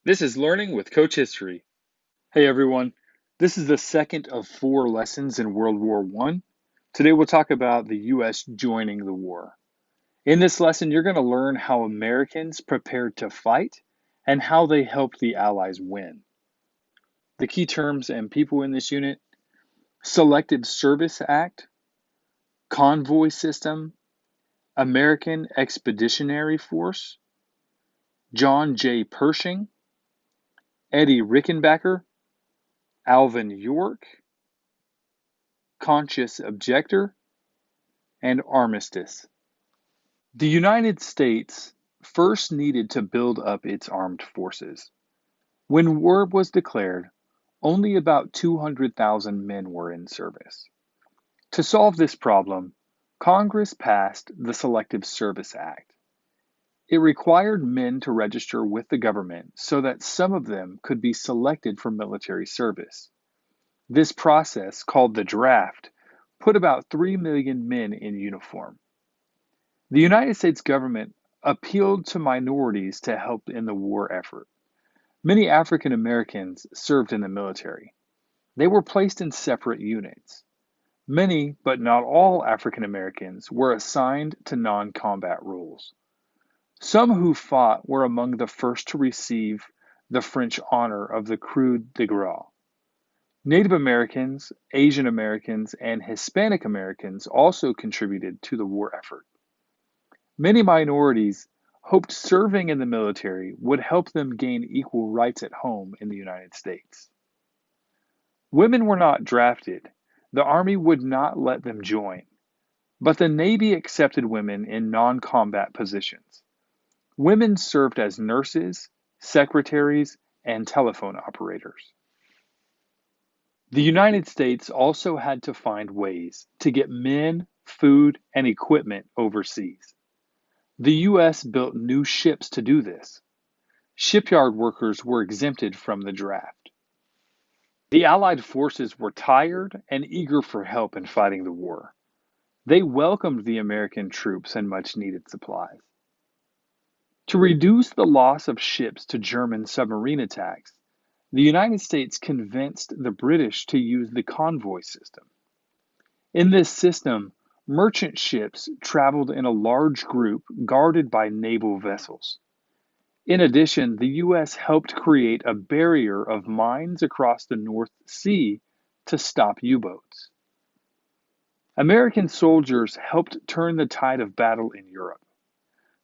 This is Learning with Coach History. Hey everyone, this is the second of 4 lessons in World War I. Today we'll talk about the U.S. joining the war. In this lesson, you're going to learn how Americans prepared to fight and how they helped the Allies win. The key terms and people in this unit: Selective Service Act, Convoy System, American Expeditionary Force, John J. Pershing, Eddie Rickenbacker, Alvin York, Conscious Objector, and Armistice. The United States first needed to build up its armed forces. When war was declared, only about 200,000 men were in service. To solve this problem, Congress passed the Selective Service Act. It required men to register with the government so that some of them could be selected for military service. This process, called the draft, put about 3 million men in uniform. The United States government appealed to minorities to help in the war effort. Many African Americans served in the military. They were placed in separate units. Many, but not all, African Americans were assigned to non-combat roles. Some who fought were among the first to receive the French honor of the Croix de Guerre. Native Americans, Asian Americans, and Hispanic Americans also contributed to the war effort. Many minorities hoped serving in the military would help them gain equal rights at home in the United States. Women were not drafted. The Army would not let them join, but the Navy accepted women in non-combat positions. Women served as nurses, secretaries, and telephone operators. The United States also had to find ways to get men, food, and equipment overseas. The U.S. built new ships to do this. Shipyard workers were exempted from the draft. The Allied forces were tired and eager for help in fighting the war. They welcomed the American troops and much needed supplies. To reduce the loss of ships to German submarine attacks, the United States convinced the British to use the convoy system. In this system, merchant ships traveled in a large group guarded by naval vessels. In addition, the U.S. helped create a barrier of mines across the North Sea to stop U-boats. American soldiers helped turn the tide of battle in Europe.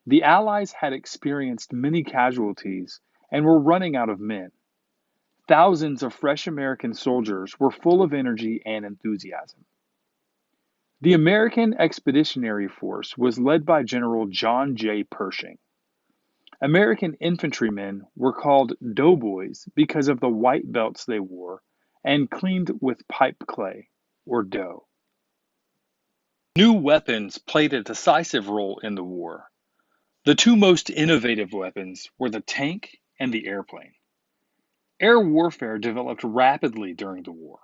The Allies had experienced many casualties and were running out of men. Thousands of fresh American soldiers were full of energy and enthusiasm. The American Expeditionary Force was led by General John J. Pershing. American infantrymen were called doughboys because of the white belts they wore and cleaned with pipe clay, or dough. New weapons played a decisive role in the war. The two most innovative weapons were the tank and the airplane. Air warfare developed rapidly during the war.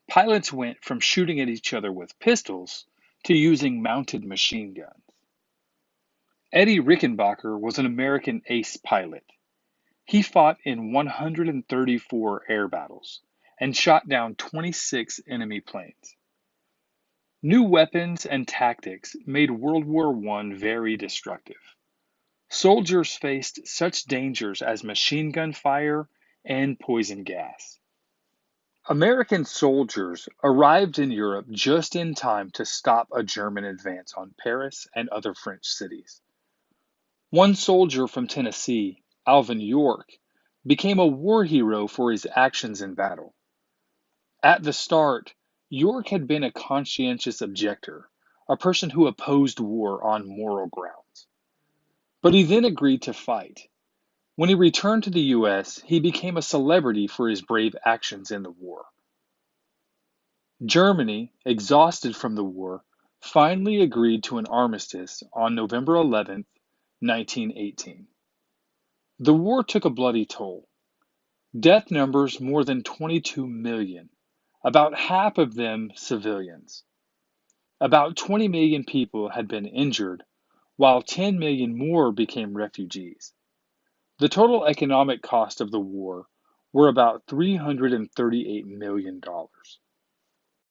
Pilots went from shooting at each other with pistols to using mounted machine guns. Eddie Rickenbacker was an American ace pilot. He fought in 134 air battles and shot down 26 enemy planes. New weapons and tactics made World War I very destructive. Soldiers faced such dangers as machine gun fire and poison gas. American soldiers arrived in Europe just in time to stop a German advance on Paris and other French cities. One soldier from Tennessee, Alvin York, became a war hero for his actions in battle. At the start, York had been a conscientious objector, a person who opposed war on moral grounds. But he then agreed to fight. When he returned to the U.S., he became a celebrity for his brave actions in the war. Germany, exhausted from the war, finally agreed to an armistice on November 11, 1918. The war took a bloody toll. Death numbers more than 22 million, about half of them civilians. About 20 million people had been injured, while 10 million more became refugees. The total economic cost of the war were about $338 million.